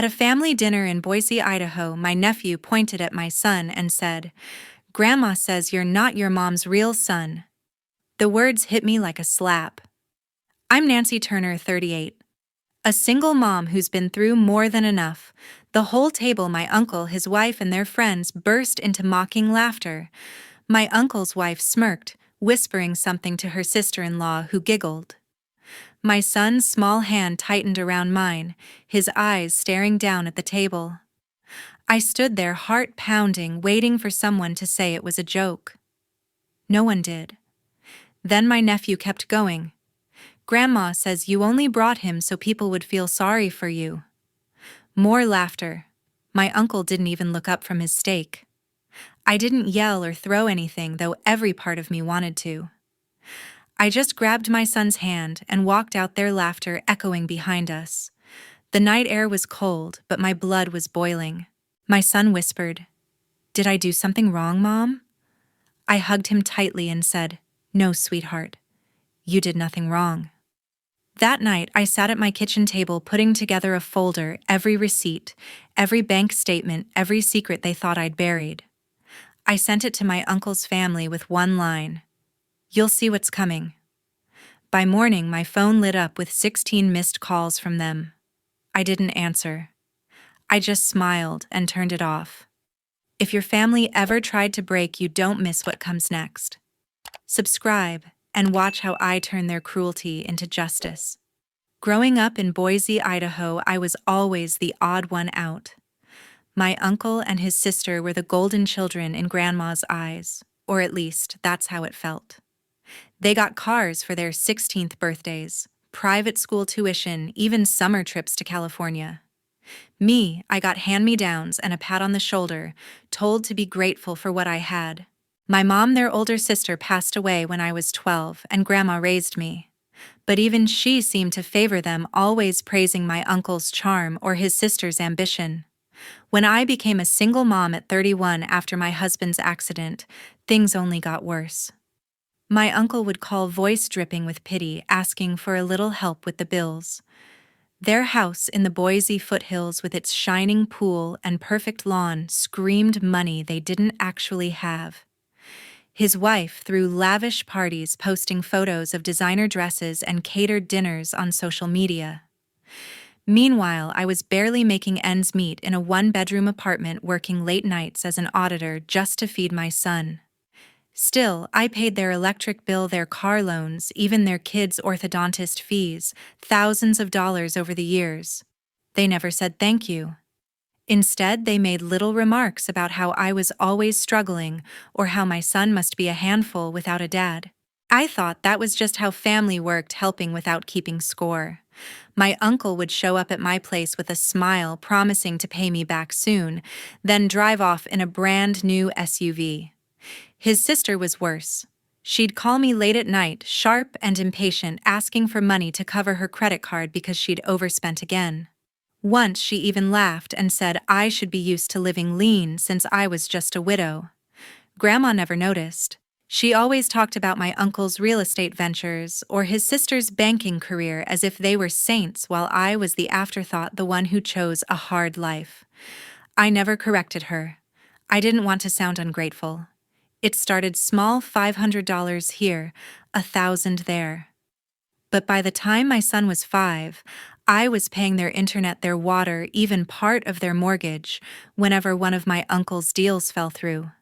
At a family dinner in Boise, Idaho, my nephew pointed at my son and said, "Grandma says you're not your mom's real son." The words hit me like a slap. I'm Nancy Turner, 38. A single mom who's been through more than enough. The whole table, my uncle, his wife, and their friends burst into mocking laughter. My uncle's wife smirked, whispering something to her sister-in-law, who giggled. My son's small hand tightened around mine, his eyes staring down at the table. I stood there, heart pounding, waiting for someone to say it was a joke. No one did. Then my nephew kept going. "Grandma says you only brought him so people would feel sorry for you." More laughter. My uncle didn't even look up from his steak. I didn't yell or throw anything, though every part of me wanted to. I just grabbed my son's hand and walked out, their laughter echoing behind us. The night air was cold, but my blood was boiling. My son whispered, "Did I do something wrong, Mom?" I hugged him tightly and said, "No, sweetheart. You did nothing wrong." That night, I sat at my kitchen table putting together a folder, every receipt, every bank statement, every secret they thought I'd buried. I sent it to my uncle's family with one line, "You'll see what's coming." By morning, my phone lit up with 16 missed calls from them. I didn't answer. I just smiled and turned it off. If your family ever tried to break you, don't miss what comes next. Subscribe and watch how I turn their cruelty into justice. Growing up in Boise, Idaho, I was always the odd one out. My uncle and his sister were the golden children in Grandma's eyes, or at least that's how it felt. They got cars for their 16th birthdays, private school tuition, even summer trips to California. Me, I got hand-me-downs and a pat on the shoulder, told to be grateful for what I had. My mom, their older sister, passed away when I was 12, and Grandma raised me. But even she seemed to favor them, always praising my uncle's charm or his sister's ambition. When I became a single mom at 31 after my husband's accident, things only got worse. My uncle would call, voice dripping with pity, asking for a little help with the bills. Their house in the Boise foothills with its shining pool and perfect lawn screamed money they didn't actually have. His wife threw lavish parties, posting photos of designer dresses and catered dinners on social media. Meanwhile, I was barely making ends meet in a one-bedroom apartment, working late nights as an auditor just to feed my son. Still, I paid their electric bill, their car loans, even their kids' orthodontist fees, thousands of dollars over the years. They never said thank you. Instead, they made little remarks about how I was always struggling or how my son must be a handful without a dad. I thought that was just how family worked, helping without keeping score. My uncle would show up at my place with a smile, promising to pay me back soon, then drive off in a brand new SUV. His sister was worse. She'd call me late at night, sharp and impatient, asking for money to cover her credit card because she'd overspent again. Once she even laughed and said I should be used to living lean since I was just a widow. Grandma never noticed. She always talked about my uncle's real estate ventures or his sister's banking career as if they were saints, while I was the afterthought, the one who chose a hard life. I never corrected her. I didn't want to sound ungrateful. It started small, $500 here, 1,000 there. But by the time my son was 5, I was paying their internet, their water, even part of their mortgage, whenever one of my uncle's deals fell through.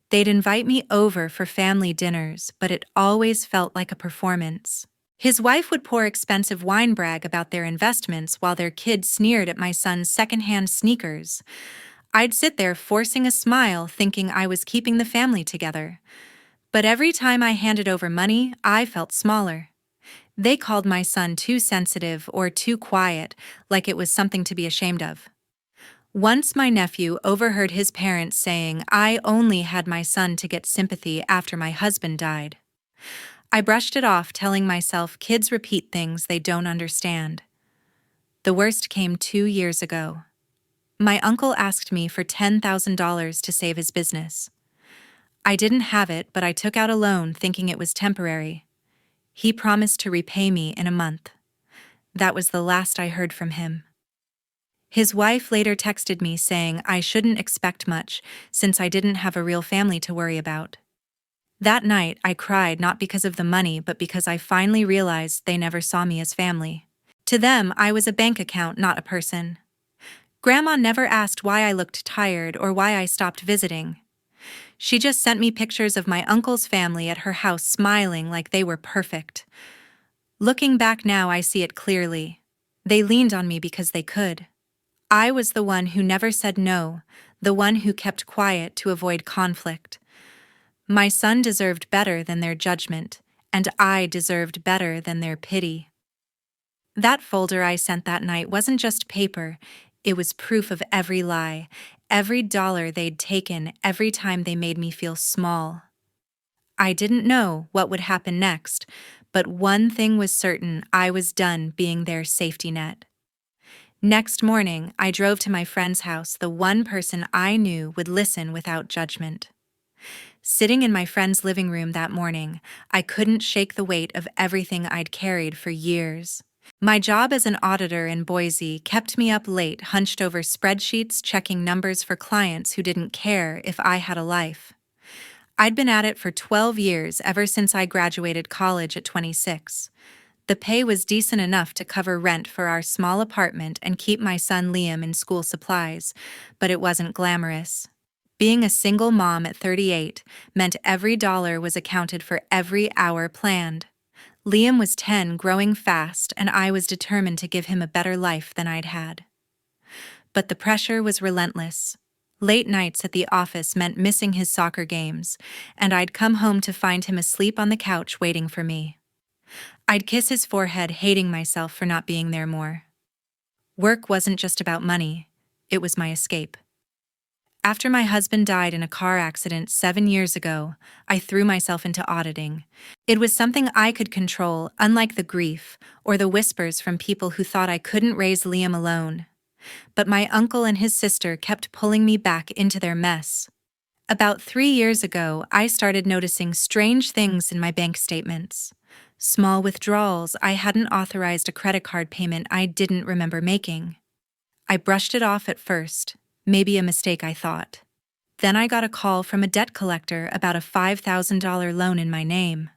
They'd invite me over for family dinners, but it always felt like a performance. His wife would pour expensive wine, brag about their investments, while their kids sneered at my son's secondhand sneakers. I'd sit there forcing a smile, thinking I was keeping the family together. But every time I handed over money, I felt smaller. They called my son too sensitive or too quiet, like it was something to be ashamed of. Once my nephew overheard his parents saying I only had my son to get sympathy after my husband died. I brushed it off, telling myself kids repeat things they don't understand. The worst came 2 years ago. My uncle asked me for $10,000 to save his business. I didn't have it, but I took out a loan thinking it was temporary. He promised to repay me in a month. That was the last I heard from him. His wife later texted me saying I shouldn't expect much since I didn't have a real family to worry about. That night, I cried not because of the money but because I finally realized they never saw me as family. To them, I was a bank account, not a person. Grandma never asked why I looked tired or why I stopped visiting. She just sent me pictures of my uncle's family at her house smiling like they were perfect. Looking back now, I see it clearly. They leaned on me because they could. I was the one who never said no, the one who kept quiet to avoid conflict. My son deserved better than their judgment, and I deserved better than their pity. That folder I sent that night wasn't just paper, it was proof of every lie, every dollar they'd taken, every time they made me feel small. I didn't know what would happen next, but one thing was certain: I was done being their safety net. Next morning, I drove to my friend's house, the one person I knew would listen without judgment. Sitting in my friend's living room that morning, I couldn't shake the weight of everything I'd carried for years. My job as an auditor in Boise kept me up late, hunched over spreadsheets, checking numbers for clients who didn't care if I had a life. I'd been at it for 12 years, ever since I graduated college at 26. The pay was decent enough to cover rent for our small apartment and keep my son Liam in school supplies, but it wasn't glamorous. Being a single mom at 38 meant every dollar was accounted for, every hour planned. Liam was 10, growing fast, and I was determined to give him a better life than I'd had. But the pressure was relentless. Late nights at the office meant missing his soccer games, and I'd come home to find him asleep on the couch waiting for me. I'd kiss his forehead, hating myself for not being there more. Work wasn't just about money, it was my escape. After my husband died in a car accident 7 years ago, I threw myself into auditing. It was something I could control, unlike the grief or the whispers from people who thought I couldn't raise Liam alone. But my uncle and his sister kept pulling me back into their mess. About 3 years ago, I started noticing strange things in my bank statements. Small withdrawals. I hadn't authorized a credit card payment I didn't remember making. I brushed it off at first. Maybe a mistake, I thought. Then I got a call from a debt collector about a $5,000 loan in my name.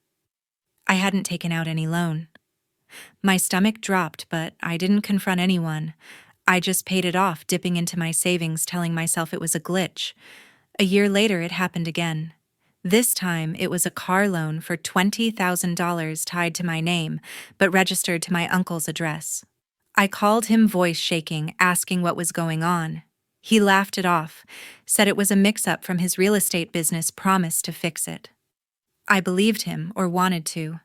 I hadn't taken out any loan. My stomach dropped, but I didn't confront anyone. I just paid it off, dipping into my savings, telling myself it was a glitch. A year later, it happened again. This time, it was a car loan for $20,000 tied to my name, but registered to my uncle's address. I called him, voice shaking, asking what was going on. He laughed it off, said it was a mix-up from his real estate business, promised to fix it. I believed him, or wanted to.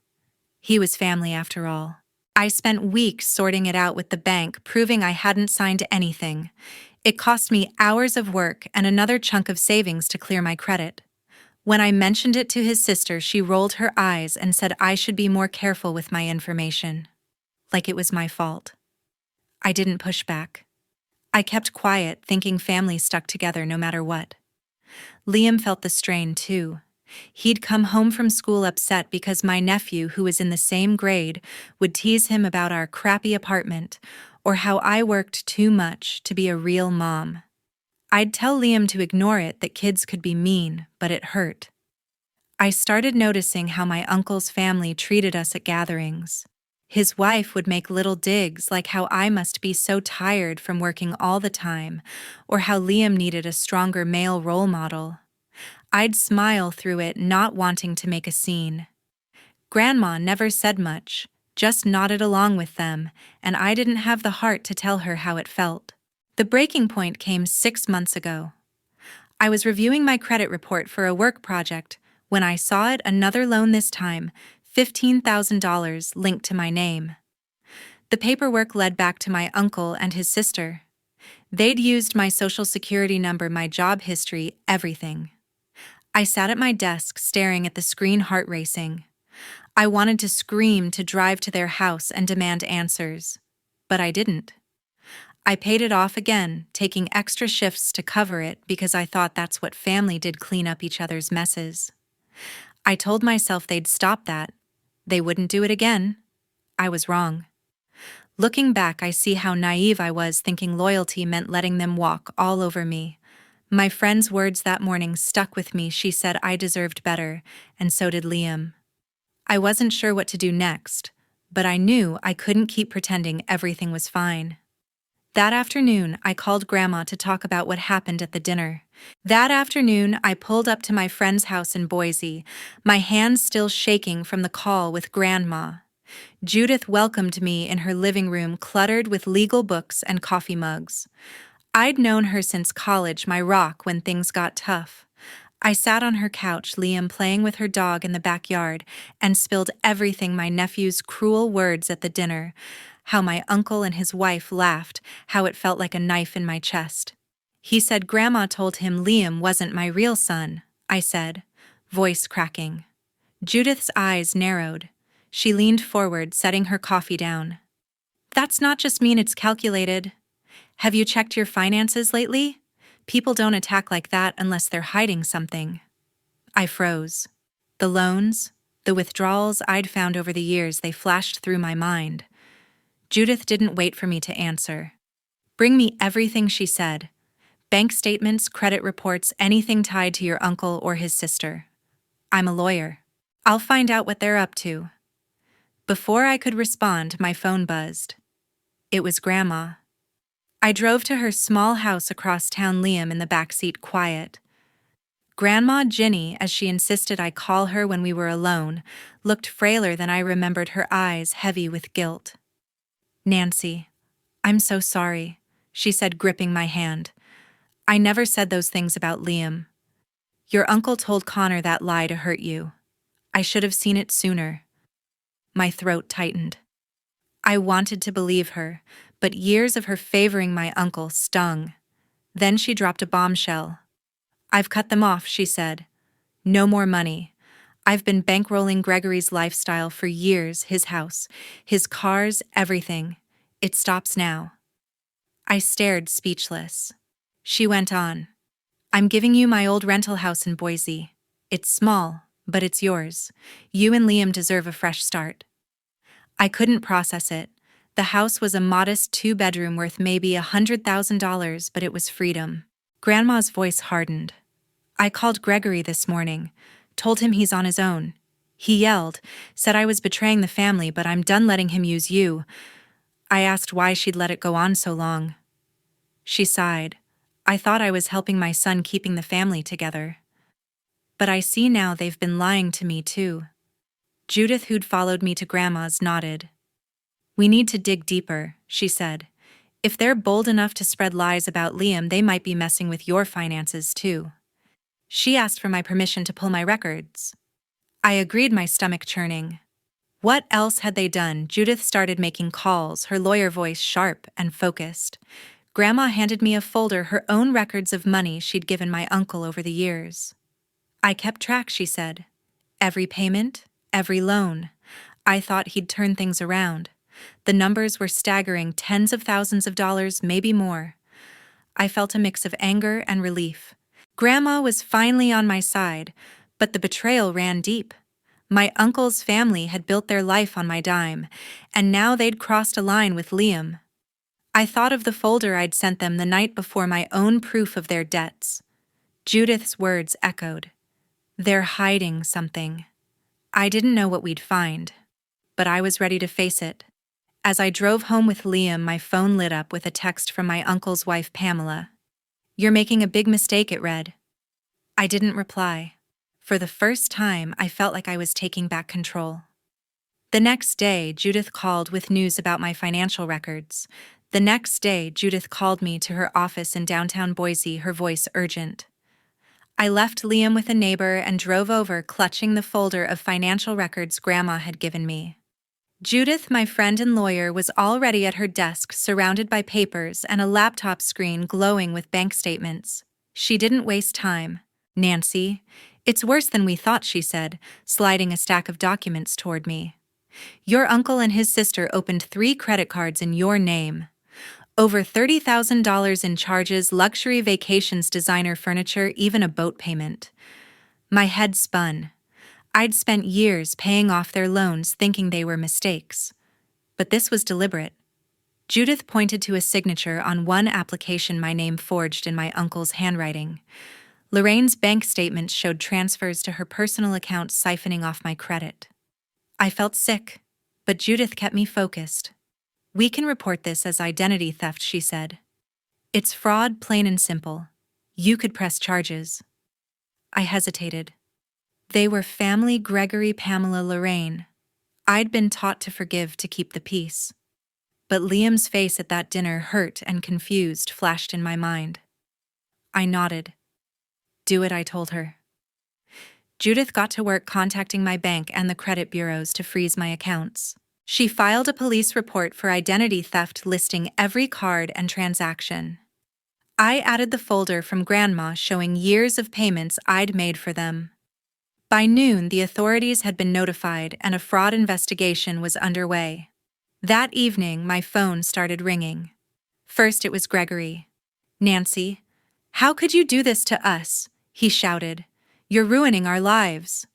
He was family after all. I spent weeks sorting it out with the bank, proving I hadn't signed anything. It cost me hours of work and another chunk of savings to clear my credit. When I mentioned it to his sister, she rolled her eyes and said I should be more careful with my information. Like it was my fault. I didn't push back. I kept quiet, thinking family stuck together no matter what. Liam felt the strain too. He'd come home from school upset because my nephew, who was in the same grade, would tease him about our crappy apartment or how I worked too much to be a real mom. I'd tell Liam to ignore it, that kids could be mean, but it hurt. I started noticing how my uncle's family treated us at gatherings. His wife would make little digs, like how I must be so tired from working all the time, or how Liam needed a stronger male role model. I'd smile through it, not wanting to make a scene. Grandma never said much, just nodded along with them, and I didn't have the heart to tell her how it felt. The breaking point came 6 months ago. I was reviewing my credit report for a work project when I saw it, another loan, this time $15,000 linked to my name. The paperwork led back to my uncle and his sister. They'd used my social security number, my job history, everything. I sat at my desk, staring at the screen, heart racing. I wanted to scream, to drive to their house and demand answers. But I didn't. I paid it off again, taking extra shifts to cover it because I thought that's what family did, clean up each other's messes. I told myself they'd stop that. They wouldn't do it again. I was wrong. Looking back, I see how naive I was thinking loyalty meant letting them walk all over me. My friend's words that morning stuck with me. She said I deserved better, and so did Liam. I wasn't sure what to do next, but I knew I couldn't keep pretending everything was fine. That afternoon, I called Grandma to talk about what happened at the dinner. That afternoon, I pulled up to my friend's house in Boise, my hands still shaking from the call with Grandma. Judith welcomed me in her living room, cluttered with legal books and coffee mugs. I'd known her since college, my rock when things got tough. I sat on her couch, Liam playing with her dog in the backyard, and spilled everything: my nephew's cruel words at the dinner, how my uncle and his wife laughed, how it felt like a knife in my chest. He said Grandma told him Liam wasn't my real son, I said, voice cracking. Judith's eyes narrowed. She leaned forward, setting her coffee down. That's not just mean, it's calculated. Have you checked your finances lately? People don't attack like that unless they're hiding something. I froze. The loans, the withdrawals I'd found over the years, they flashed through my mind. Judith didn't wait for me to answer. Bring me everything, she said. Bank statements, credit reports, anything tied to your uncle or his sister. I'm a lawyer. I'll find out what they're up to. Before I could respond, my phone buzzed. It was Grandma. I drove to her small house across town, Liam in the backseat, quiet. Grandma Ginny, as she insisted I call her when we were alone, looked frailer than I remembered, her eyes heavy with guilt. Nancy, I'm so sorry, she said, gripping my hand. I never said those things about Liam. Your uncle told Connor that lie to hurt you. I should have seen it sooner. My throat tightened. I wanted to believe her, but years of her favoring my uncle stung. Then she dropped a bombshell. I've cut them off, she said. No more money. I've been bankrolling Gregory's lifestyle for years, his house, his cars, everything. It stops now. I stared, speechless. She went on. I'm giving you my old rental house in Boise. It's small, but it's yours. You and Liam deserve a fresh start. I couldn't process it. The house was a modest 2-bedroom worth maybe $100,000, but it was freedom. Grandma's voice hardened. I called Gregory this morning, told him he's on his own. He yelled, said I was betraying the family, but I'm done letting him use you. I asked why she'd let it go on so long. She sighed. I thought I was helping my son, keeping the family together. But I see now they've been lying to me too. Judith, who'd followed me to Grandma's, nodded. We need to dig deeper, she said. If they're bold enough to spread lies about Liam, they might be messing with your finances too. She asked for my permission to pull my records. I agreed, my stomach churning. What else had they done? Judith started making calls, her lawyer voice sharp and focused. Grandma handed me a folder, her own records of money she'd given my uncle over the years. I kept track, she said. Every payment, every loan. I thought he'd turn things around. The numbers were staggering, tens of thousands of dollars, maybe more. I felt a mix of anger and relief. Grandma was finally on my side, but the betrayal ran deep. My uncle's family had built their life on my dime, and now they'd crossed a line with Liam. I thought of the folder I'd sent them the night before, my own proof of their debts. Judith's words echoed. They're hiding something. I didn't know what we'd find, but I was ready to face it. As I drove home with Liam, my phone lit up with a text from my uncle's wife, Pamela. You're making a big mistake, it read. I didn't reply. For the first time, I felt like I was taking back control. The next day, Judith called with news about my financial records. The next day, Judith called me to her office in downtown Boise, her voice urgent. I left Liam with a neighbor and drove over, clutching the folder of financial records Grandma had given me. Judith, my friend and lawyer, was already at her desk, surrounded by papers and a laptop screen glowing with bank statements. She didn't waste time. Nancy, it's worse than we thought, she said, sliding a stack of documents toward me. Your uncle and his sister opened 3 credit cards in your name. Over $30,000 in charges, luxury vacations, designer furniture, even a boat payment. My head spun. I'd spent years paying off their loans, thinking they were mistakes. But this was deliberate. Judith pointed to a signature on one application, my name forged in my uncle's handwriting. Lorraine's bank statements showed transfers to her personal account siphoning off my credit. I felt sick, but Judith kept me focused. We can report this as identity theft, she said. It's fraud, plain and simple. You could press charges. I hesitated. They were family: Gregory, Pamela, Lorraine. I'd been taught to forgive to keep the peace. But Liam's face at that dinner, hurt and confused, flashed in my mind. I nodded. Do it, I told her. Judith got to work contacting my bank and the credit bureaus to freeze my accounts. She filed a police report for identity theft listing every card and transaction. I added the folder from Grandma showing years of payments I'd made for them. By noon, the authorities had been notified and a fraud investigation was underway. That evening, my phone started ringing. First, it was Gregory. Nancy, how could you do this to us? He shouted. You're ruining our lives.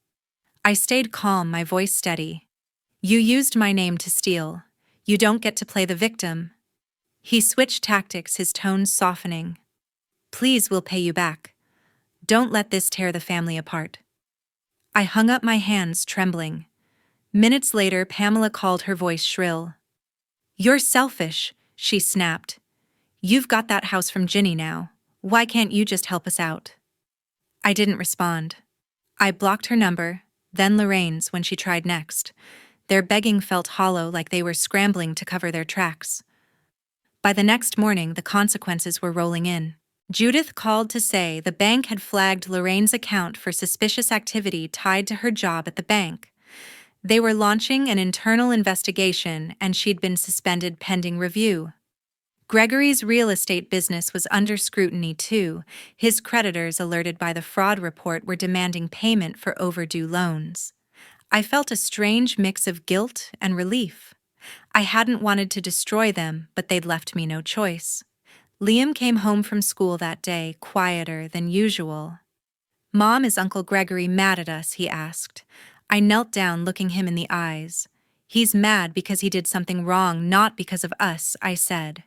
I stayed calm, my voice steady. You used my name to steal. You don't get to play the victim. He switched tactics, his tone softening. Please, we'll pay you back. Don't let this tear the family apart. I hung up, my hands trembling. Minutes later, Pamela called, her voice shrill. You're selfish, she snapped. You've got that house from Ginny now. Why can't you just help us out? I didn't respond. I blocked her number, then Lorraine's when she tried next. Their begging felt hollow, like they were scrambling to cover their tracks. By the next morning, the consequences were rolling in. Judith called to say the bank had flagged Lorraine's account for suspicious activity tied to her job at the bank. They were launching an internal investigation, and she'd been suspended pending review. Gregory's real estate business was under scrutiny too. His creditors, alerted by the fraud report, were demanding payment for overdue loans. I felt a strange mix of guilt and relief. I hadn't wanted to destroy them, but they'd left me no choice. Liam came home from school that day, quieter than usual. Mom, is Uncle Gregory mad at us? He asked. I knelt down, looking him in the eyes. He's mad because he did something wrong, not because of us, I said.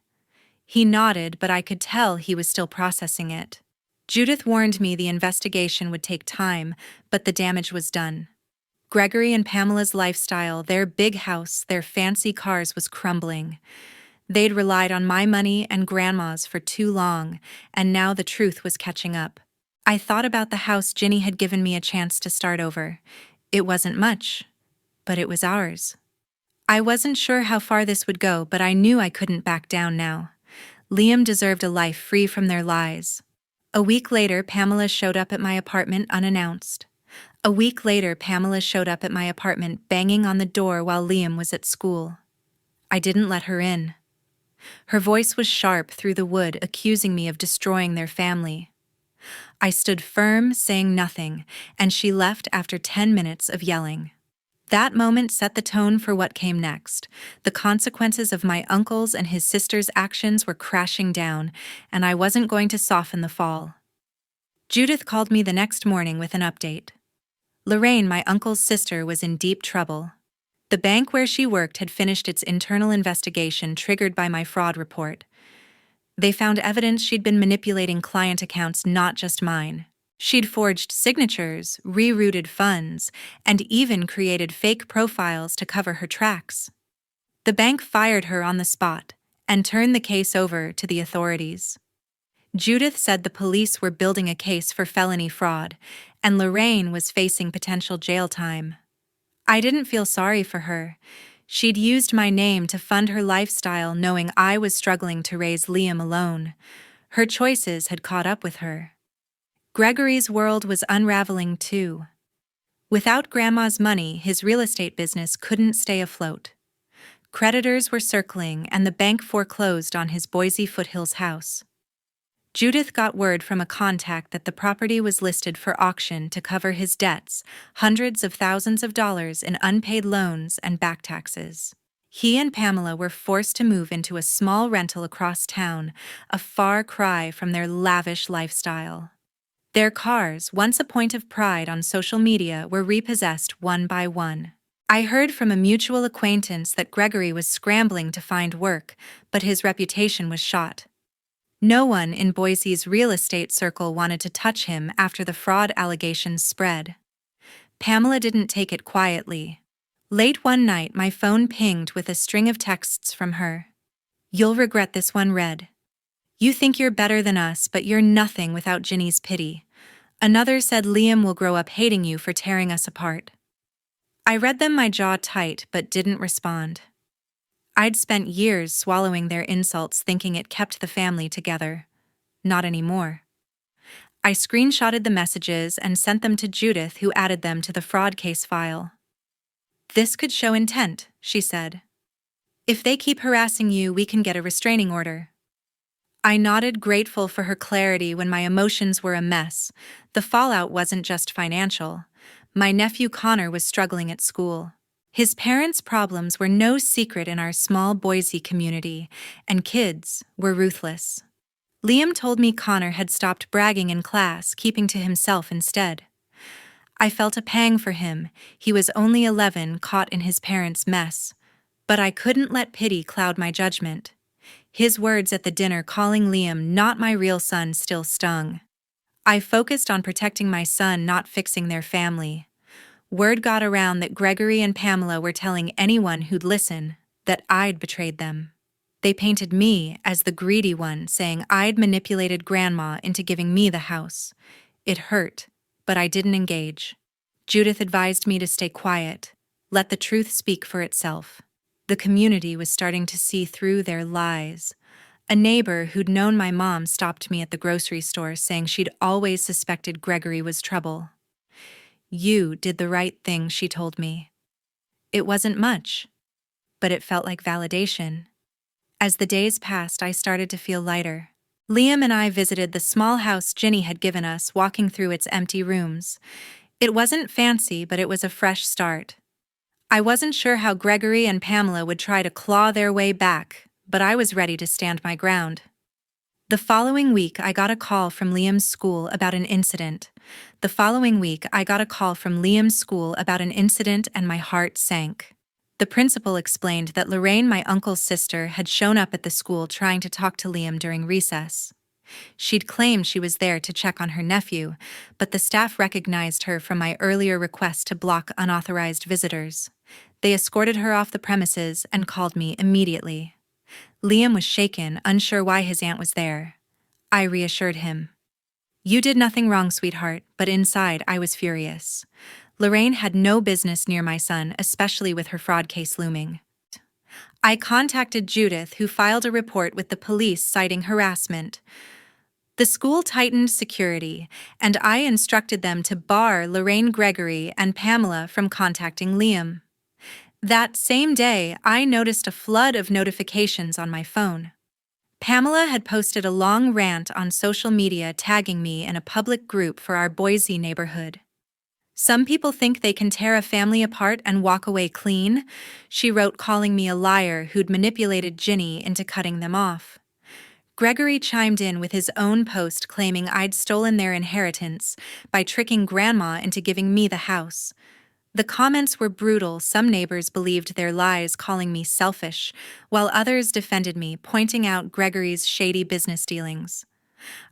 He nodded, but I could tell he was still processing it. Judith warned me the investigation would take time, but the damage was done. Gregory and Pamela's lifestyle, their big house, their fancy cars, was crumbling. They'd relied on my money and Grandma's for too long, and now the truth was catching up. I thought about the house Ginny had given me a chance to start over. It wasn't much, but it was ours. I wasn't sure how far this would go, but I knew I couldn't back down now. Liam deserved a life free from their lies. A week later, Pamela showed up at my apartment unannounced. Banging on the door while Liam was at school. I didn't let her in. Her voice was sharp through the wood, accusing me of destroying their family. I stood firm, saying nothing, and she left after 10 minutes of yelling. That moment set the tone for what came next. The consequences of my uncle's and his sister's actions were crashing down, and I wasn't going to soften the fall. Judith called me the next morning with an update. Lorraine, my uncle's sister, was in deep trouble. The bank where she worked had finished its internal investigation triggered by my fraud report. They found evidence she'd been manipulating client accounts, not just mine. She'd forged signatures, rerouted funds, and even created fake profiles to cover her tracks. The bank fired her on the spot and turned the case over to the authorities. Judith said the police were building a case for felony fraud, and Lorraine was facing potential jail time. I didn't feel sorry for her. She'd used my name to fund her lifestyle, knowing I was struggling to raise Liam alone. Her choices had caught up with her. Gregory's world was unraveling too. Without Grandma's money, his real estate business couldn't stay afloat. Creditors were circling, and the bank foreclosed on his Boise Foothills house. Judith got word from a contact that the property was listed for auction to cover his debts, hundreds of thousands of dollars in unpaid loans and back taxes. He and Pamela were forced to move into a small rental across town, a far cry from their lavish lifestyle. Their cars, once a point of pride on social media, were repossessed one by one. I heard from a mutual acquaintance that Gregory was scrambling to find work, but his reputation was shot. No one in Boise's real estate circle wanted to touch him after the fraud allegations spread. Pamela didn't take it quietly. Late one night, my phone pinged with a string of texts from her. "You'll regret this one," read. "You think you're better than us, but you're nothing without Ginny's pity." Another said, "Liam will grow up hating you for tearing us apart." I read them, my jaw tight, but didn't respond. I'd spent years swallowing their insults, thinking it kept the family together. Not anymore. I screenshotted the messages and sent them to Judith, who added them to the fraud case file. "This could show intent," she said. "If they keep harassing you, we can get a restraining order." I nodded, grateful for her clarity when my emotions were a mess. The fallout wasn't just financial. My nephew Connor was struggling at school. His parents' problems were no secret in our small Boise community, and kids were ruthless. Liam told me Connor had stopped bragging in class, keeping to himself instead. I felt a pang for him. He was only 11, caught in his parents' mess. But I couldn't let pity cloud my judgment. His words at the dinner calling Liam not my real son still stung. I focused on protecting my son, not fixing their family. Word got around that Gregory and Pamela were telling anyone who'd listen that I'd betrayed them. They painted me as the greedy one, saying I'd manipulated Grandma into giving me the house. It hurt, but I didn't engage. Judith advised me to stay quiet, let the truth speak for itself. The community was starting to see through their lies. A neighbor who'd known my mom stopped me at the grocery store, saying she'd always suspected Gregory was trouble. "You did the right thing," she told me. It wasn't much, but it felt like validation. As the days passed, I started to feel lighter. Liam and I visited the small house Ginny had given us, walking through its empty rooms. It wasn't fancy, but it was a fresh start. I wasn't sure how Gregory and Pamela would try to claw their way back, but I was ready to stand my ground. The following week, I got a call from Liam's school about an incident. And my heart sank. The principal explained that Lorraine, my uncle's sister, had shown up at the school trying to talk to Liam during recess. She'd claimed she was there to check on her nephew, but the staff recognized her from my earlier request to block unauthorized visitors. They escorted her off the premises and called me immediately. Liam was shaken, unsure why his aunt was there. I reassured him. "You did nothing wrong, sweetheart," but inside I was furious. Lorraine had no business near my son, especially with her fraud case looming. I contacted Judith, who filed a report with the police citing harassment. The school tightened security, and I instructed them to bar Lorraine, Gregory, and Pamela from contacting Liam. That same day, I noticed a flood of notifications on my phone. Pamela had posted a long rant on social media tagging me in a public group for our Boise neighborhood. "Some people think they can tear a family apart and walk away clean," she wrote, calling me a liar who'd manipulated Ginny into cutting them off. Gregory chimed in with his own post claiming I'd stolen their inheritance by tricking Grandma into giving me the house. The comments were brutal. Some neighbors believed their lies, calling me selfish, while others defended me, pointing out Gregory's shady business dealings.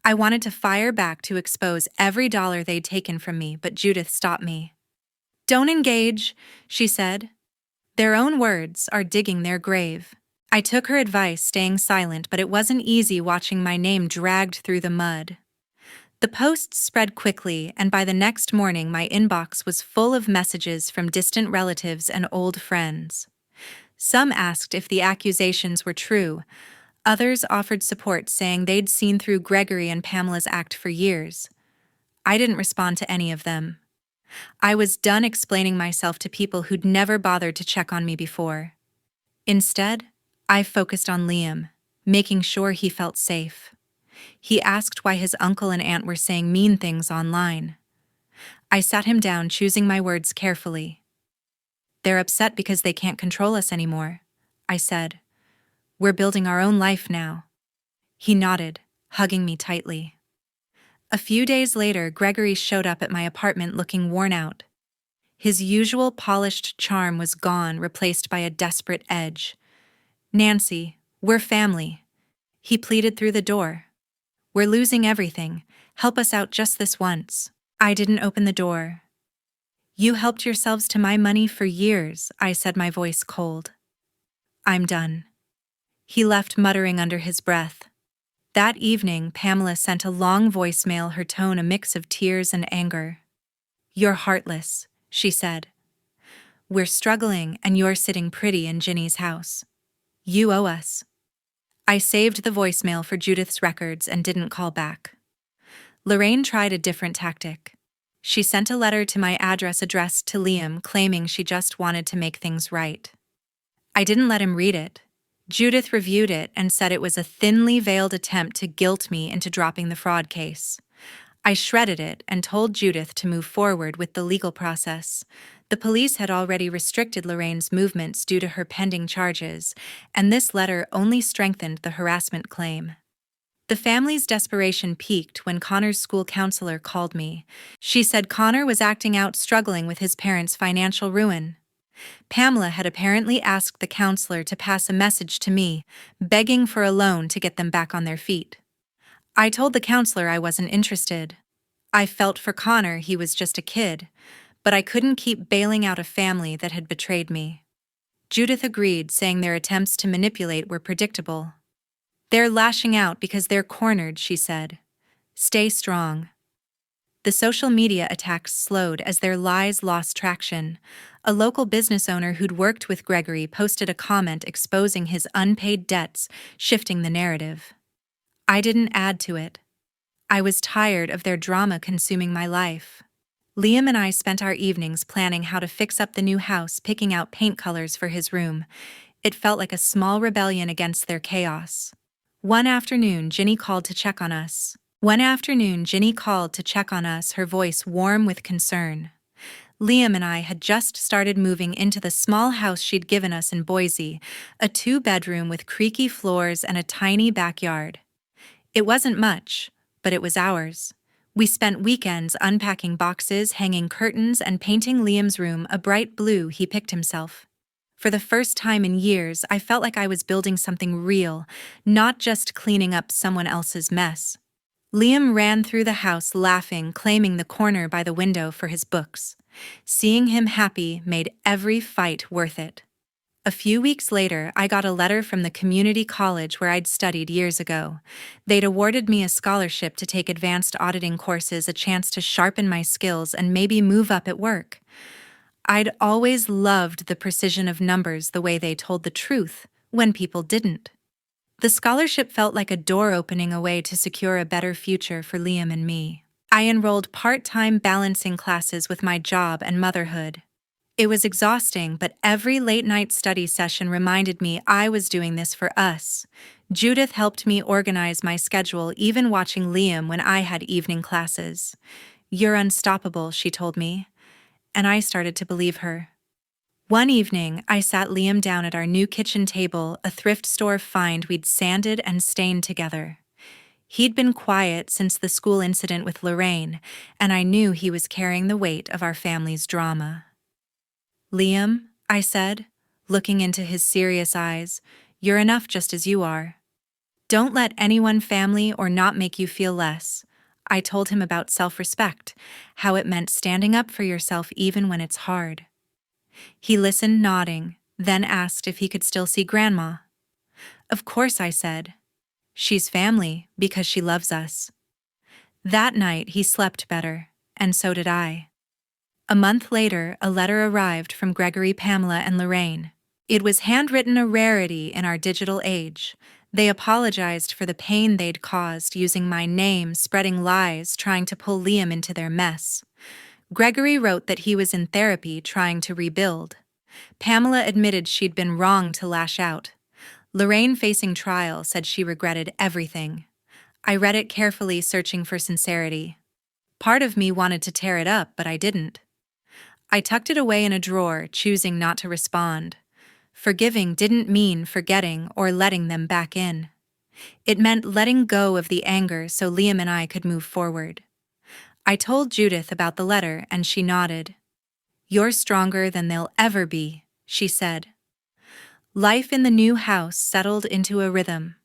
I wanted to fire back to expose every dollar they'd taken from me, but Judith stopped me. "Don't engage," she said. "Their own words are digging their grave." I took her advice, staying silent, but it wasn't easy watching my name dragged through the mud. The posts spread quickly, and by the next morning my inbox was full of messages from distant relatives and old friends. Some asked if the accusations were true. Others offered support, saying they'd seen through Gregory and Pamela's act for years. I didn't respond to any of them. I was done explaining myself to people who'd never bothered to check on me before. Instead, I focused on Liam, making sure he felt safe. He asked why his uncle and aunt were saying mean things online. I sat him down, choosing my words carefully. "They're upset because they can't control us anymore," I said. "We're building our own life now." He nodded, hugging me tightly. A few days later, Gregory showed up at my apartment looking worn out. His usual polished charm was gone, replaced by a desperate edge. "Nancy, we're family," he pleaded through the door. "We're losing everything. Help us out just this once." I didn't open the door. "You helped yourselves to my money for years," I said, my voice cold. "I'm done." He left, muttering under his breath. That evening, Pamela sent a long voicemail, her tone a mix of tears and anger. "You're heartless," she said. "We're struggling, and you're sitting pretty in Ginny's house. You owe us." I saved the voicemail for Judith's records and didn't call back. Lorraine tried a different tactic. She sent a letter to my address addressed to Liam, claiming she just wanted to make things right. I didn't let him read it. Judith reviewed it and said it was a thinly veiled attempt to guilt me into dropping the fraud case. I shredded it and told Judith to move forward with the legal process. The police had already restricted Lorraine's movements due to her pending charges, and this letter only strengthened the harassment claim. The family's desperation peaked when Connor's school counselor called me. She said Connor was acting out, struggling with his parents' financial ruin. Pamela had apparently asked the counselor to pass a message to me, begging for a loan to get them back on their feet. I told the counselor I wasn't interested. I felt for Connor, he was just a kid, but I couldn't keep bailing out a family that had betrayed me. Judith agreed, saying their attempts to manipulate were predictable. "They're lashing out because they're cornered," she said. "Stay strong." The social media attacks slowed as their lies lost traction. A local business owner who'd worked with Gregory posted a comment exposing his unpaid debts, shifting the narrative. I didn't add to it. I was tired of their drama consuming my life. Liam and I spent our evenings planning how to fix up the new house, picking out paint colors for his room. It felt like a small rebellion against their chaos. One afternoon, Ginny called to check on us. Her voice warm with concern. Liam and I had just started moving into the small house she'd given us in Boise, a 2-bedroom with creaky floors and a tiny backyard. It wasn't much, but it was ours. We spent weekends unpacking boxes, hanging curtains, and painting Liam's room a bright blue he picked himself. For the first time in years, I felt like I was building something real, not just cleaning up someone else's mess. Liam ran through the house laughing, claiming the corner by the window for his books. Seeing him happy made every fight worth it. A few weeks later, I got a letter from the community college where I'd studied years ago. They'd awarded me a scholarship to take advanced auditing courses, a chance to sharpen my skills and maybe move up at work. I'd always loved the precision of numbers, the way they told the truth when people didn't. The scholarship felt like a door opening a way to secure a better future for Liam and me. I enrolled part-time, balancing classes with my job and motherhood. It was exhausting, but every late-night study session reminded me I was doing this for us. Judith helped me organize my schedule, even watching Liam when I had evening classes. "You're unstoppable," she told me, and I started to believe her. One evening, I sat Liam down at our new kitchen table, a thrift store find we'd sanded and stained together. He'd been quiet since the school incident with Lorraine, and I knew he was carrying the weight of our family's drama. "Liam," I said, looking into his serious eyes, "you're enough just as you are. Don't let anyone, family or not, make you feel less." I told him about self-respect, how it meant standing up for yourself even when it's hard. He listened, nodding, then asked if he could still see Grandma. "Of course," I said. "She's family because she loves us." That night, he slept better, and so did I. A month later, a letter arrived from Gregory, Pamela, and Lorraine. It was handwritten, a rarity in our digital age. They apologized for the pain they'd caused, using my name, spreading lies, trying to pull Liam into their mess. Gregory wrote that he was in therapy, trying to rebuild. Pamela admitted she'd been wrong to lash out. Lorraine, facing trial, said she regretted everything. I read it carefully, searching for sincerity. Part of me wanted to tear it up, but I didn't. I tucked it away in a drawer, choosing not to respond. Forgiving didn't mean forgetting or letting them back in. It meant letting go of the anger so Liam and I could move forward. I told Judith about the letter, and she nodded. You're stronger than they'll ever be, she said. Life in the new house settled into a rhythm.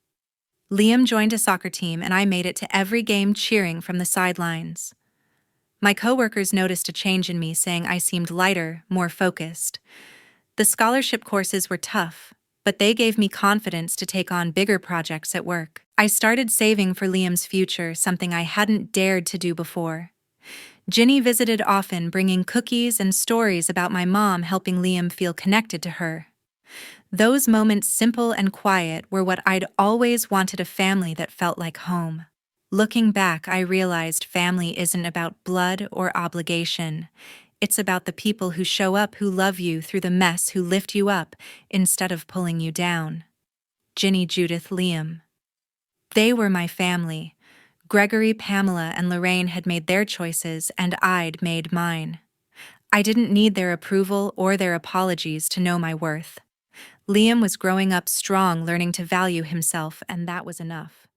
Liam joined a soccer team and I made it to every game cheering from the sidelines. My coworkers noticed a change in me, saying I seemed lighter, more focused. The scholarship courses were tough, but they gave me confidence to take on bigger projects at work. I started saving for Liam's future, something I hadn't dared to do before. Ginny visited often, bringing cookies and stories about my mom, helping Liam feel connected to her. Those moments, simple and quiet, were what I'd always wanted: a family that felt like home. Looking back, I realized family isn't about blood or obligation. It's about the people who show up, who love you through the mess, who lift you up instead of pulling you down. Ginny, Judith, Liam. They were my family. Gregory, Pamela, and Lorraine had made their choices, and I'd made mine. I didn't need their approval or their apologies to know my worth. Liam was growing up strong, learning to value himself, and that was enough.